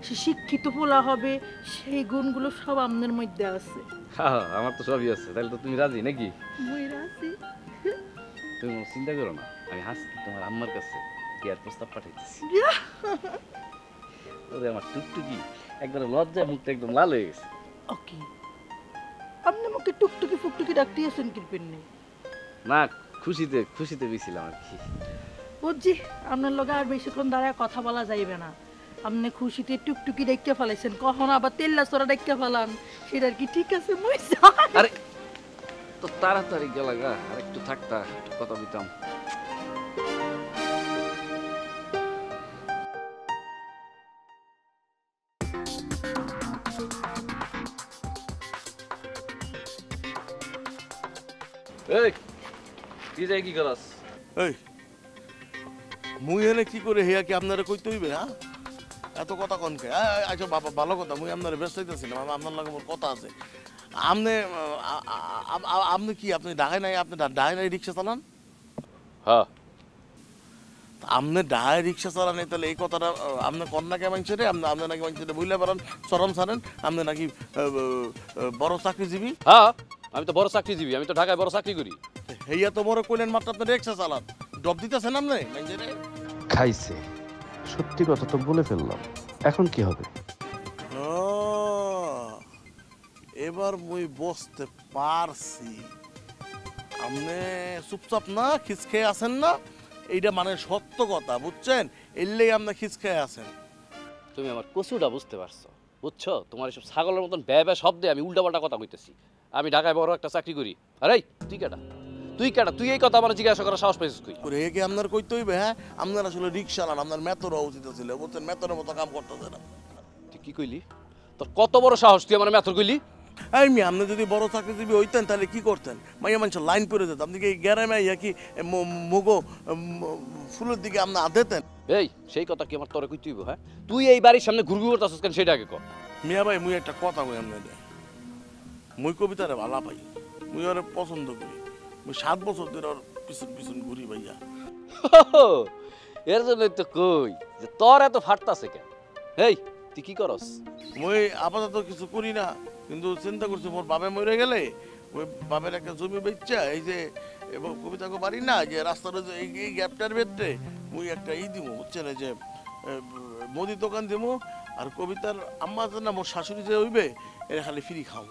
সে শিক্ষিত পোলা হবে, সেই গুণগুলো সব আমনের মধ্যে আছে। হ্যাঁ, আমার তো সবই আছে। তাহলে তো তুমি রাজি নাকি? মই রাজি। তুমি কোনো চিন্তা করো না, আমি হাসছি তোমার আম্মার কাছে বিয়ার প্রস্তাব পাঠাইতেছি। ওরে আমার টুকটুকি একবার লজ্জায় মুখটা একদম লাল হয়ে গেছে। ওকে, আপনি আমাকে টুকটুকি ফুকটুকি ডাকতে আছেন কিরপেন নেই? না, খুশিতে খুশিতে গেছিলাম আর কি। বুঝছি, আপনার লগে আর বেশিক্ষণ দাঁড়ায় কথা বলা যাইবে না। আপনি খুশিতে টুকটুকি দেখতে ফেলাইছেন, কখন আবার তেল্লা চোরা দেখতে ফেলান, সেটা কি ঠিক আছে? মই আরে তো তাড়াতাড়ি গেলা গা, আর একটু থাকতা, একটু কথা দিতাম। এই কি যাই কি করাস? এই মুই এনে কি করে হেয়া কি আপনারা কইতে হইবে? হ্যাঁ, এত কথা কনকে? আচ্ছা বাবা, ভালো কথা, মুই আপনারা ব্যস্ত হইতেছিলাম, আপনার লগে মোর কথা আছে। আপনি আপনি কি আপনি ঢাকায় নাই? আপনি ঢাকায় নাই রিক্সা চালান? হ্যাঁ, আপনি ঢাকায় রিক্সা চালান, তাহলে এই কথাটা আপনি কন্যাকে মানছে রে? আপনি নাকি মানছে বুঝলে পারেন, চরম ছাড়েন, আপনি নাকি বড় চাকরিজীবী? হ্যাঁ, আমি তো বড় চাকরিজীবী, আমি তো ঢাকায় বড় চাকরি করি। হেয়া তো বড় কইলেন মাত্র আপনি রিক্সা চালান, ডব দিতেছেন আপনি মানছে রে? খাইছে, সত্যি কথা তো বলে ফেললাম, এখন কি হবে? ও, এবার মুই বসতে পারছি। আপনি চুপচাপ না খিচ খেয়ে আছেন না, এইটা মানে সত্য কথা, বুঝছেন? এলেই আপনি খিচ খেয়ে আছেন। তুমি আমার কচুটা বুঝতে পারছো, বুঝছো? তোমার এসব ছাগলের মতন ব্যয় ব্যয় শব্দে আমি উল্টাপাল্টা কথা কইতেছি। আমি ঢাকায় বড় একটা চাকরি করি। আরে তুই কেডা? তুই কেডা? তুই এই কথা আমার জিজ্ঞাসা করার সাহস পাইছিস কই? ওরে কি আপনার কইতে হইবে? হ্যাঁ, আপনার আসলে রিক্সা চালান, আপনার মেতর হওয়া উচিত ছিল, বুঝছেন? মেতরের মতো কাম করতেছে না। তুই কি কইলি? তোর কত বড় সাহস, তুই আমার মেথর কইলি? এই মি, আপনি যদি বড় চাকরিজীবী হইতেন তাহলে কি করতেন? মাইয়া মানুষের লাইন পরে যেত, আপনি কি গ্যারামে ইয়া কি মুগো ফুলের দিকে আপনি আদেতেন? এই সেই কথা কি আমার তোরে কইতে হইব? হ্যাঁ, তুই এই বাড়ির সামনে ঘুরঘুর করতেছিস কেন সেটা আগে কর। মিয়া ভাই, মুই একটা কথা কই আপনাদের, মুই কবিতারে ভালো পাই, মুই ওরে পছন্দ করি, মুই 7 বছর ধরে ওর পিছন পিছন ঘুরি ভাইয়া। এর জন্যই তো কই যে তোর এত ফাটতাছে কেন? এই তুই কি করস? মুই আপাতত কিছু করি না, কিন্তু চিন্তা করছি মোর বাবা মরে গেলে ওই বাবার একটা জমি বেচা, এই যে এবং কবিতাকে পারি না যে রাস্তার এই গ্যাপটার ভেতরে মুই একটা দিব, বুঝছেন? এই যে মুদি দোকান দিব, আর কবিতার আম্মা না মোর শাশুড়ি যে হইবে এর খালি ফ্রি খাও।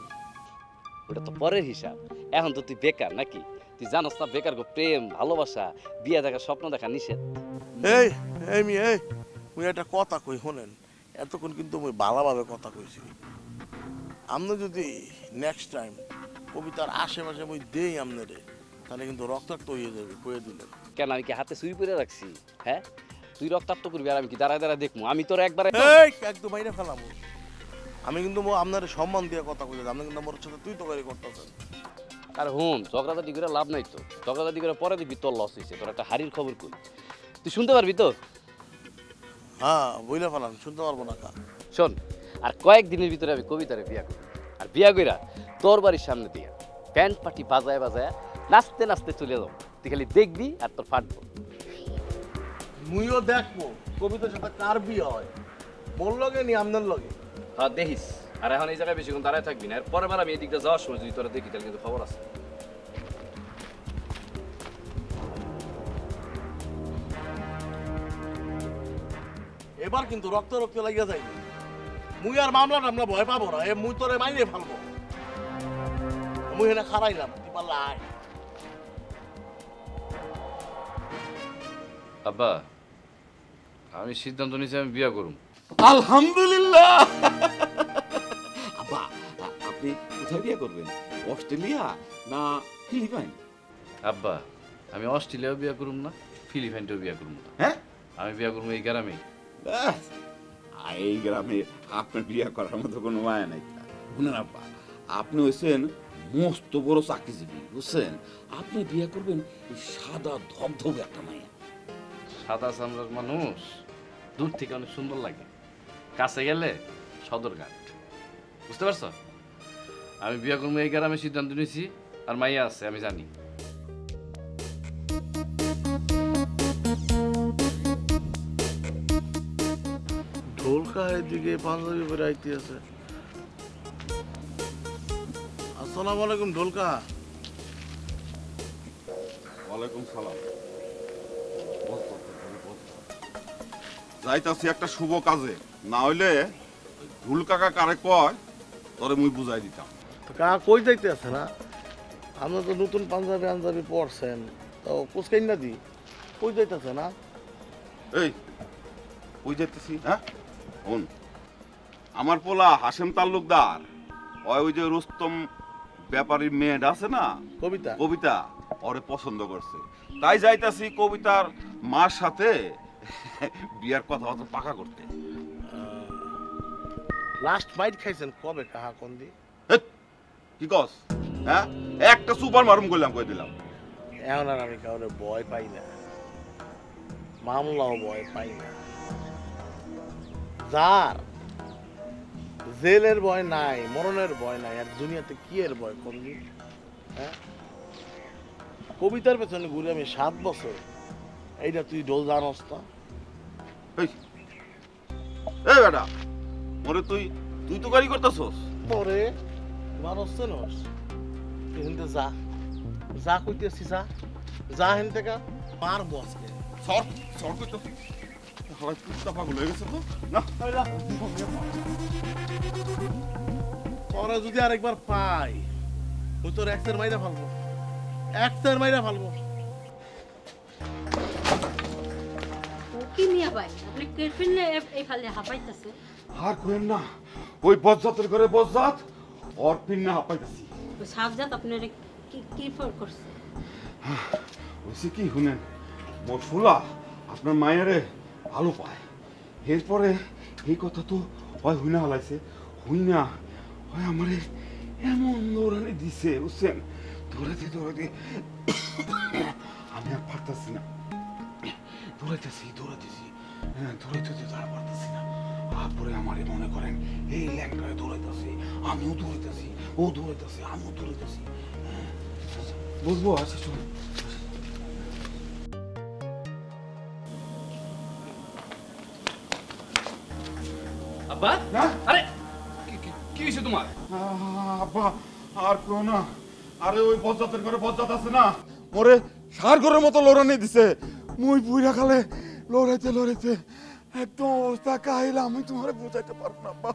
ওটা তো পরের হিসাব, এখন তো তুই বেকার নাকি? তুই জানোস না বেকার গো প্রেম ভালোবাসা বিয়া দেখা স্বপ্ন দেখা নিষেধ। এই এই মি, এই মুই একটা কথা কই শোনেন, এতক্ষণ কিন্তু আমি ভালোভাবে কথা কইছি। আপনি যদি নেক্সট টাইম কবিতার আশেপাশে আমি দেই আপনারে, তাহলে কিন্তু রক্তাক্ত হয়ে যাবে, কয়ে দিলেন। কেন আমি কি হাতে সুই পরে রাখছি? হ্যাঁ, তুই রক্তাক্ত করবি আর আমি কি দাঁড়ায় দাঁড়ায় দেখবো? আমি তোর একবারে একদম বাইরে ফেলাবো। আমি কিন্তু আপনার সম্মান দিয়ে কথা কইছি, আপনি কিন্তু আমার সাথে তুই তো করে করতেছেন। আর হুন, ঝগড়াঝাটি করে লাভ নাই তো। ঝগড়াঝাটি করে পরে দেখবি তোর লস হয়েছে। তোর একটা হাড়ির খবর কই, তুই শুনতে পারবি তো? হ্যাঁ বইলে ফেলান, শুনতে পারবো না। শোন, আর কয়েকদিনের ভিতরে আমি কবিতারে বিয়া করি। আর বিয়া কইরা তোর বাড়ির সামনে দিয়া ব্যান্ড পার্টি বাজায় বাজায় নাচতে নাচতে চলে যাবো। তুই খালি দেখবি আর তোর ফাটবো। মুইও দেখবো কবিতার সাথে কার বিয়ে হয়, মোর লগে নি আপনার লগে। হ্যাঁ দেখিস। আর এখন এই জায়গায় বেশিক্ষণ দাঁড়ায় থাকবি না। এর পরের বার আমি এদিকটা যাওয়ার সময় যদি তোরা দেখি তাহলে কিন্তু খবর আছে। এবার কিন্তু রক্ত রক্ত লাগিয়া যাইবে। মুই আর মামলাটা আমরা ভয় পাবো না, এ মুই তোরে মাইনে ফেলবো। মুই এখানে খারাইলাম, তুই পারলা আয়। আব্বা, আমি সিদ্ধান্ত নিয়েছি আমি বিয়া করুম। আলহামদুলিল্লাহ। আব্বা, আপনি কোথায় বিয়ে করবেন? অস্ট্রেলিয়া না ফিলিপাইন? আব্বা, আমি অস্ট্রেলিয়াও বিয়া করুম না, ফিলিপাইনটাও বিয়া করুম না। হ্যাঁ, আমি বিয়া করুম এই গ্রামে। এই গ্রামে আপনার বিয়ে করার মতো কোনো মায়া নাই। শুনেন আব্বা, আপনি হয়েছেন মস্ত বড় চাকরিজীবী, বুঝছেন? আপনি বিয়ে করবেন এই সাদা ধবধবে একটা মায়া। সাদা চামড়ার মানুষ দূর থেকে অনেক সুন্দর লাগে, কাছে গেলে সদরঘাট। বুঝতে পারছো? আমি বিয়া করবো এই গ্রামে সিদ্ধান্ত নিয়েছি। আর মাইয়া আছে আমি জানি। ঢোলকা এদিকে পাঞ্জাবি পরে আইতে আছে। আসসালামু আলাইকুম ঢোলকা। ওয়ালাইকুম সালাম। যাইতাছি একটা শুভ কাজে, না হইলে ঢুল কাকা কারে কয় তোরে মুই বুঝাই দিতাম। তো কাকা কই যাইতে আছে না? আপনার তো নতুন পাঞ্জাবি আঞ্জাবি পরছেন, তো কুচকাই না দি কই যাইতেছে না? এই কই যাইতেছি? হ্যাঁ শোন, আমার পোলা হাশেম তালুকদার ওই যে রুস্তম ব্যাপারীর মেয়েটা আছে না, কবিতা কবিতা, ওরে পছন্দ করছে। তাই যাইতাছি কবিতার মার সাথে বিয়ার কথা অত পাকা করতে। লাস্ট মাইট খাইছেন কবে কাহা কোন দি? কি কস? হ্যাঁ, একটা সুপার মারুম করলাম, কই দিলাম। এখন আর আমি কাউরে ভয় পাই না, মামলাও ভয় পাই না। যার জেলের ভয় নাই, মরণের ভয় নাই, আর দুনিয়াতে কি এর ভয় কোন দি? হ্যাঁ, কবিতার পেছনে ঘুরে আমি 7 বছর, এইটা তুই ডোল জানস না? এই বেটা, ওরে তুই তুই তো গাড়ি করতেছস। পরে মানুষ চেনস? কিন্তু যা যা কইতেছি, যা যা হেন থেকে মার বসকে সর সর কইতেছি। হালাই কুত্তা পাগল হয়ে গেছে তো না। পরে যদি আরেকবার পাই, ওই তোর একটার মাইরা ফেলবো, একটার মাইরা ফেলবো। কি মিয়া ভাই, আপনি কেরফিনে এই খালি হাঁপাইতেছে? আর কইেন না, ওই বজ্জাতের ঘরে বজ্জাত ওর পিন্না হাঁপাইতেছি। ওই সাজ্জাদ আপনার কি কি ফর করছে? ওইসে কি শুনেন, মশুলা আপনার মায়েরে ভালো পায়। এরপরে এই কথা তো হয় হুইনা হলাইছে, হুইনা হয় আমারে এমন দৌড়ানি দিছে, বুঝছেন? দৌড়াতে দৌড়াতে আমি আর পারতাছি না, দৌড়াইতেছি দৌড়াইতেছি দৌড়াইতে আর পারতাছি না। তারপরে আমারে মনে করেন এই ল্যাংটায় দৌড়াইতেছি, আমিও দৌড়াইতেছি, ও দৌড়াইতেছি, আমিও দৌড়াইতেছি। বুঝবো? আচ্ছা চল। আব্বা, আরে কি হয়েছে তোমার? আব্বা আর কেউ না, আরে ওই বজ্জাতের ঘরে বজ্জাত আছে না, ওরে সার ঘরের মতো লড়ানি দিছে। মুই বুইরা খালে লড়াইতে লড়াইতে একদম অবস্থা কাহিলা, আমি তোমার বুঝাইতে পারবো না। আব্বা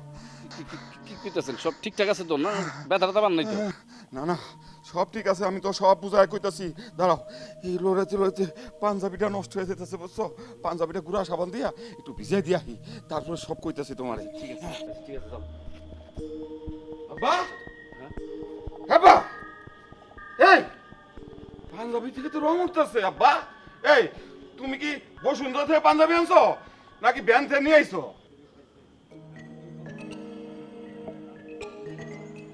কি কইতেছেন? সব ঠিকঠাক আছে তো না? ব্যথা পান নাই তো? না না, সব ঠিক আছে, আমি তো সব বুঝাই কইতাছি। দাঁড়াও, এই লড়াইতে লড়াইতে পাঞ্জাবিটা নষ্ট হয়ে যেতেছে, বুঝছো? পাঞ্জাবিটা গুড়া সাবান দিয়া একটু ভিজাই দিয়া তারপরে সব কইতাছি তোমারে। ঠিক আছে ঠিক আছে চল। আব্বা, আব্বা, এই পাঞ্জাবি থেকে তো রং উঠতেছে। আব্বা, এই তুমি কি বসুন্ধরা থেকে পাঞ্জাবি আনছো নাকি ব্যান থেকে নিয়ে আইছো?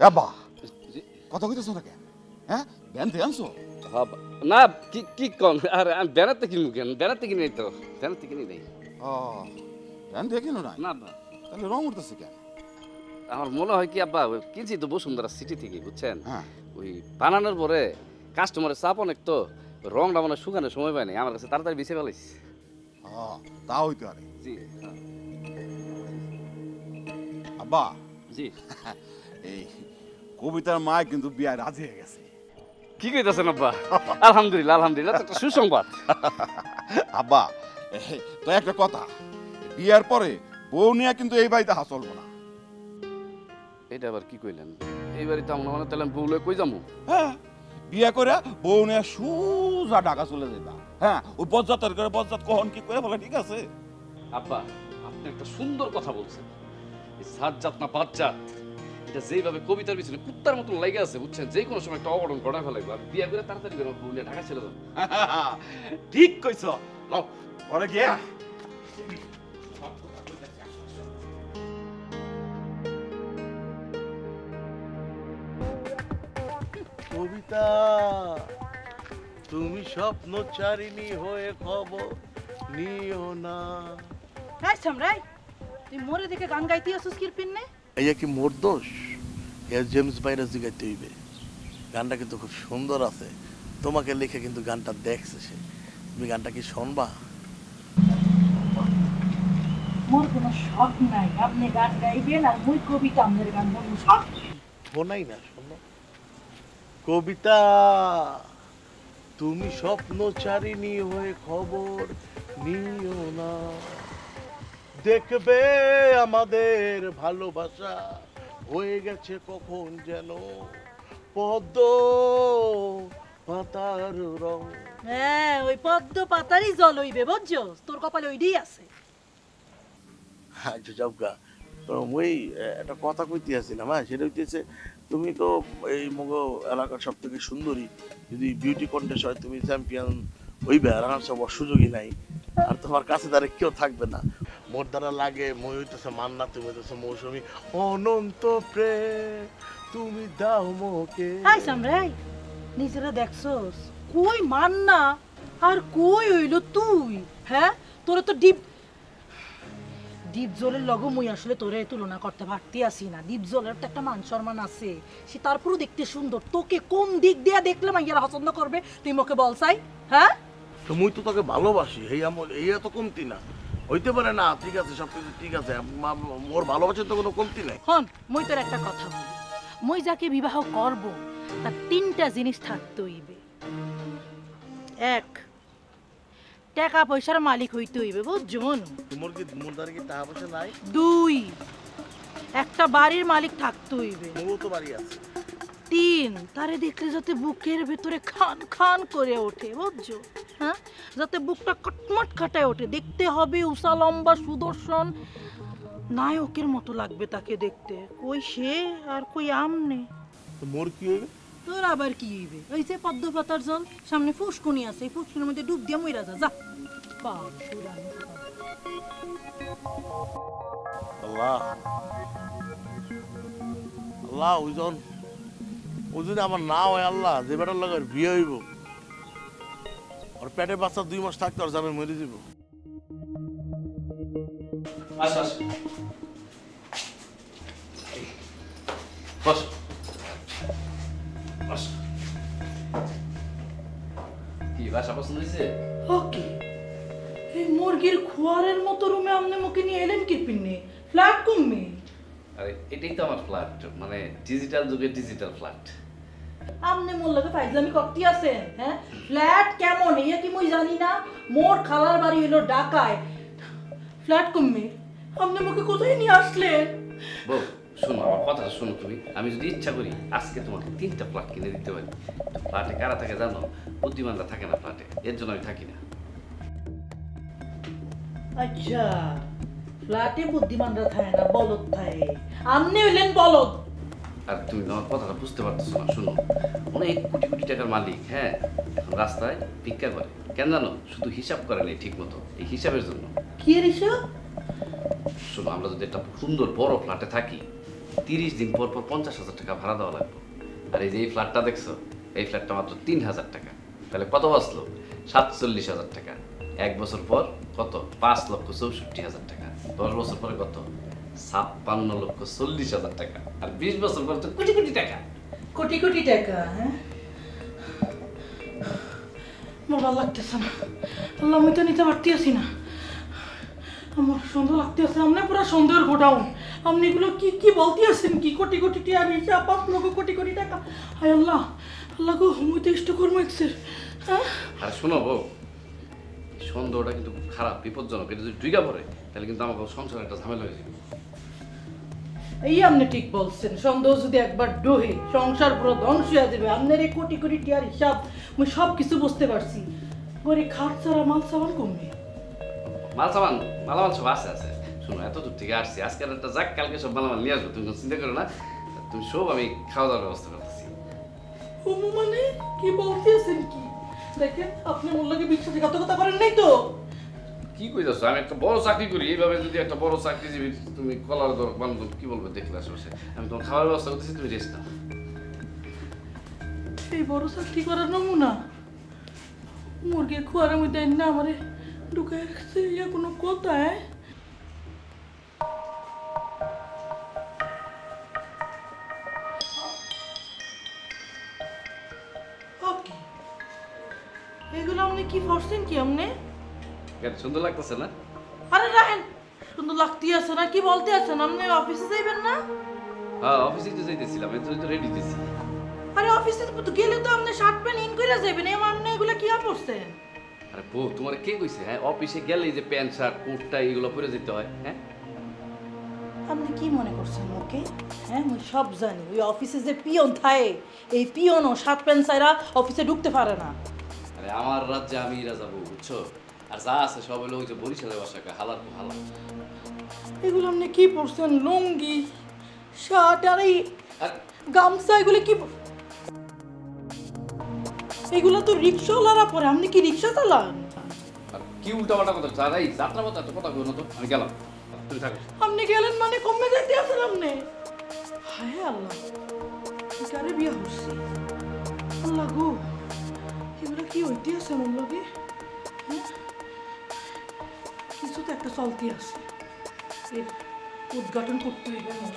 আব্বা, কথা কইতেছো না কেন? হ্যাঁ, ব্যান থেকে আনছো? না কি কি কম, আর আমি বেড়াতে কিনবো কেন? বেড়াতে কিনে তো, বেড়াতে কিনে নেই। ও, ব্যান থেকে কিনো না? না আব্বা, তাহলে রং উঠতেছে কেন? আমার মনে হয় কি আব্বা, ওই কিনছি তো বসুন্ধরা সিটি থেকে, বুঝছেন? হ্যাঁ, ওই বানানোর পরে কাস্টমারের চাপ অনেক, তো রংটা মানে শুকানোর সময় পায়নি, আমার কাছে তাড়াতাড়ি বেছে ফেলাইছি। তা হইতে পারে। জি আব্বা, জি। এই কবিতার মা কিন্তু বিয়ায় রাজি হয়ে গেছে। কি কইতাছেন আব্বা? আলহামদুলিল্লাহ আলহামদুলিল্লাহ, তো একটা সুসংবাদ। আব্বা, তো একটা কথা, বিয়ার পরে বউ নিয়ে কিন্তু এই বাড়িতে চলবো না। এটা আবার কি কইলেন? এই বাড়িতে আমরা মানে তাহলে বউ লয়ে কই যামু? হ্যাঁ, বিয়া করে বউ নিয়ে সোজা ঢাকা চলে যাইবা। হ্যাঁ, ওই বজ্জাতের করে বজ্জাত কখন কি করে বলে, ঠিক আছে? আব্বা, আপনি একটা সুন্দর কথা বলছেন। এই সাজ্জাত না বাজ্জাত, এটা যেইভাবে কবিতার পিছনে কুত্তার মতন লাগে আছে, বুঝছেন? যে কোনো সময় একটা অঘটন ঘটা ফেলাইবো। আর বিয়া করে তাড়াতাড়ি করে বউ নিয়ে ঢাকা চলে যাবো। ঠিক কইছ। লও, পরে গিয়া কবিতা, তুমি স্বপ্নচারিণী হয়ে খবর নিও না। হ্যাঁ সামরাই, তুই মোরে দেখে গান গাইতে আসছিস কির পিন্নে? এই কি মোর দোষ? এ জেমস বাইরে জিগাইতে হইবে। গানটা কিন্তু খুব সুন্দর আছে, তোমাকে লিখে কিন্তু গানটা দেখছে সে। তুমি গানটা কি শুনবা? মোর কোনো শখ নাই, আপনি গান গাইবেন আর মুই কবিতা আপনার গান বলবো। শখ শোনাই না, শোনো। কবিতা, তুমি স্বপ্নচারিণী হয়ে খবর নিও না, দেখবে আমাদের ভালোবাসা হয়ে গেছে কখন যেন পদ্ম পাতার রং। হ্যাঁ, ওই পদ্ম পাতারই জল হইবে, বুঝছস? তোর কপালে ওইটাই আছে। আচ্ছা যাবগা, তো মই একটা কথা কইতে আসছিলাম। হ্যাঁ, সেটা হইতেছে, তুমি তো এই মগ এলাকার সব থেকে সুন্দরী, যদি বিউটি কন্টেস্ট হয় তুমি চ্যাম্পিয়ন হইবে, আর আমার সব সুযোগই নাই, আর তোমার কাছে তারে কেউ থাকবে না। মোর দ্বারা লাগে মই হইতেছে মান্না, তুমি হইতেছে মৌসুমী। অনন্ত প্রেম তুমি দাও মোকে। হাই সামরাই, নিজেরা দেখছস কই মান্না আর কই হইল তুই? হ্যাঁ, তোরে তো ডিপ জলের লগে মুই আসলে তোরে তুলনা করতে পারতি আসি না। ডিপ জলের তো একটা মান সম্মান আছে, সে তারপরও দেখতে সুন্দর। তোকে কোন দিক দিয়ে দেখলে মাইয়ারা পছন্দ করবে তুই মোকে বলছাই? হ্যাঁ, তো মুই তো তোকে ভালোবাসি, এই আমল এই এত কমতি না হইতে পারে না। ঠিক আছে, সবকিছু ঠিক আছে, মোর ভালোবাসার তো কোনো কমতি নাই। হন, মুই তোর একটা কথা বলি, মুই যাকে বিবাহ করব তার তিনটা জিনিস থাকতে হইবে। এক, টাকা পয়সার মালিক হইতে হইবে, বুঝছুন? তোমার কি মোর দ্বারা কি টাকা পয়সা নাই? দুই, একটা বাড়ির মালিক থাকতে হইবে। মোরও তো বাড়ি আছে। তিন, তারে দেখলে যাতে বুকের ভেতরে খান খান করে ওঠে, বুঝছো? হ্যাঁ, যাতে বুকটা কটমট খাটায় ওঠে। দেখতে হবে উষা লম্বা সুদর্শন নায়কের মতো লাগবে তাকে দেখতে। কই সে আর কই আমনে। তো মোর কি হইবে? তোর আবার কি হইবে? ওই যে পদ্ম পাতার জল, সামনে ফুসকুনি আছে, এই ফুসকুনির মধ্যে ডুব দিয়ে মইরা যা। আল্লাহ আল্লাহ, ওইজন ও যদি আমার না হয়, আল্লাহ যে বেটার লাগে বিয়ে হইব, ওর পেটে বাচ্চা 2 মাস থাকতে আর যাবে মরে যাব। আস আস, বস বস। কি বাসা পছন্দ হয়েছে? ওকে, এই মুরগির খোয়ারের মতো রুমে আমনে মুখে নিয়ে এলেন কি পিন্নে? ফ্ল্যাট কমবে? আরে এটাই তো আমার ফ্ল্যাট, মানে ডিজিটাল যুগের ডিজিটাল ফ্ল্যাট। আমনে মোর লগে ফাইজলামি করতে আছেন? হ্যাঁ, ফ্ল্যাট কেমন ইয়া কি মই জানি না। মোর খালার বাড়ি হলো ঢাকায়, ফ্ল্যাট কমবে? আমনে মুখে কোথায় নিয়ে আসলেন? বউ, শোনো আমার কথাটা শোনো তুমি, আমি যদি ইচ্ছা করি আজকে তোমাকে 3টা ফ্ল্যাট কিনে দিতে পারি। ফ্ল্যাটে কারা থাকে জানো? বুদ্ধিমানরা থাকে না ফ্ল্যাটে, এর জন্য আমি থাকি না। আচ্ছা, ফ্ল্যাটে বুদ্ধিমানরা থাকে না, বলদ থাকে। আপনি হইলেন বলদ। আর তুমি আমার কথাটা বুঝতে পারতেছো না। শোনো, অনেক কোটি কোটি টাকার মালিক, হ্যাঁ, এখন রাস্তায় ভিক্ষা করে। কেন জানো? শুধু হিসাব করে নেই ঠিক মতো, এই হিসাবের জন্য। কি এর হিসাব? শোনো, আমরা যদি একটা সুন্দর বড় ফ্ল্যাটে থাকি, 30 দিন পর পর 50,000 টাকা ভাড়া দেওয়া লাগবে। আর এই যে এই ফ্ল্যাটটা দেখছো, এই ফ্ল্যাটটা মাত্র 3,000 টাকা। তাহলে কত বাঁচলো? 47,000 টাকা। 1 বছর পর কত? 5,64,000 টাকা। 10 বছর পরে কত? 56,40,000 টাকা। আর 20 বছর পর তো কোটি কোটি টাকা। কোটি কোটি টাকা, হ্যাঁ? আমার ভালো লাগতেছে না। আল্লাহ, আমি তো নিতে পারতেছি না। আমার সন্দেহ লাগতেছে। আপনি পুরো সন্দেহের গোডাউন। আপনি এগুলো কি কি বলতে আছেন? কি কোটি কোটি টাকা হিসাব? 5 লক্ষ কোটি কোটি টাকা। হায় আল্লাহ, আল্লাহ গো, আমি তো ইষ্ট করবো একসের। হ্যাঁ, আর শোনো বউ, সন্দেহটা কিন্তু খুব খারাপ, বিপজ্জনক। এটা যদি ডুইগা পড়ে তাহলে কিন্তু আমাকে সংসারে একটা ঝামেলা হয়ে যাবে। এই আপনি ঠিক বলছেন। সন্দেহ যদি একবার ডোহে, সংসার পুরো ধ্বংস হয়ে যাবে। আপনার এই কোটি কোটি টাকার হিসাব আমি সব কিছু বুঝতে পারছি। ঘরে খাট ছাড়া মাল সামান কমবে। মালামাল সব আছে আছে। শোনো, এত দূর থেকে আসছি, আজকের একটা যাক, কালকে সব মালামাল নিয়ে আসবো। তুমি চিন্তা করো না, তুমি সব আমি খাওয়া দাওয়ার ব্যবস্থা করতেছি। মানে কি বলতে আছেন? কি দেখেন, আপনি মোল্লাকে বিশ্বাসঘাতকতা করেন নাই তো? কি কই যাচ্ছ? আমি একটা বড় চাকরি করি, এইভাবে যদি একটা বড় চাকরিজীবী তুমি কলার বান্ধব কি বলবে দেখলে আশেপাশে? আমি তোমার খাওয়ার ব্যবস্থা করতেছি, তুমি রেস্ট নাও। এই বড় চাকরি করার নমুনা মুরগির খোয়ারের মধ্যে না আমারে ঢুকায় রাখছে। ইয়া কোনো কথা? হ্যাঁ, এগুলো আপনি কি করছেন? কি আপনি? কেন সুন্দর লাগতেছে না? আরে রাখেন, সুন্দর লাগতে আছে না? কি বলতে আছেন? আপনি অফিসে যাইবেন না? হ্যাঁ, অফিসে তো যাইতেছিলাম, এই তো রেডি দিছি। আরে অফিসে তো গেলে তো আপনি শার্ট প্যান্ট ইন করে যাবেন। এমন আপনি এগুলো কি করছেন? আরে বউ, তোমার কে কইছে? হ্যাঁ, অফিসে গেলে যে প্যান্ট শার্ট কোট টাই এগুলো পরে যেতে হয়? হ্যাঁ, আপনি কি মনে করছেন ওকে? হ্যাঁ, আমি সব জানি। ওই অফিসে যে পিয়ন থাকে, এই পিয়নও শার্ট প্যান্ট ছাড়া অফিসে ঢুকতে পারে না। আরে আমার রাজ্যে আমি রাজা বউ, বুঝছো? আর যা আছে সব হলো ওই যে বরিশালের বাসাকে হালার হালা। এগুলো আপনি কি পরছেন? লুঙ্গি, শার্ট আর এই গামছা, এগুলো কি? এগুলো তো রিক্সাওয়ালারা পরে। আপনি কি রিক্সা চালান? আর কি উল্টাপাল্টা কথা? যারাই যাত্রা পথে এত কথা বলো না তো, আমি গেলাম, তুমি থাকো। আপনি গেলেন মানে কমে যাইতে আছেন আপনি? হায় আল্লাহ, কারে বিয়া হচ্ছে? আল্লাহ গো, এগুলো কি হইতে আছে আমার লগে? কিছু তো একটা চলতে আছে, এর উদ্ঘাটন করতে হইবে আমার।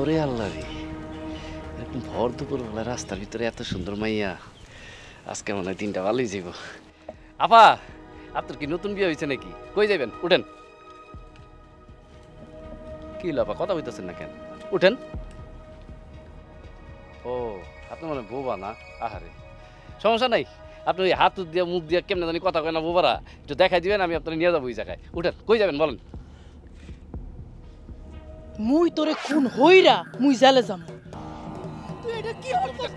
ওরে আল্লাহ রে, এরকম ভর দুপুর বেলা রাস্তার ভিতরে এত সুন্দর মাইয়া, আজকে মনে হয় দিনটা ভালোই যাব। আপা, আপনার কি নতুন বিয়ে হয়েছে নাকি? কই যাবেন? উঠেন। কি লাপা, কথা হইতেছেন না কেন? উঠেন। ও, আপনার মানে বোবা না? আহারে, সমস্যা নাই। আপনি ওই হাত দিয়ে মুখ দিয়ে কেমনে জানি কথা কয় না বোবারা, একটু দেখাই দিবেন, আমি আপনার নিয়ে যাবো ওই জায়গায়। উঠেন, কই যাবেন বলেন? মুই তোরে খুন হইরা মুই জেলে যাম। তুই এটা কি হইতাছ?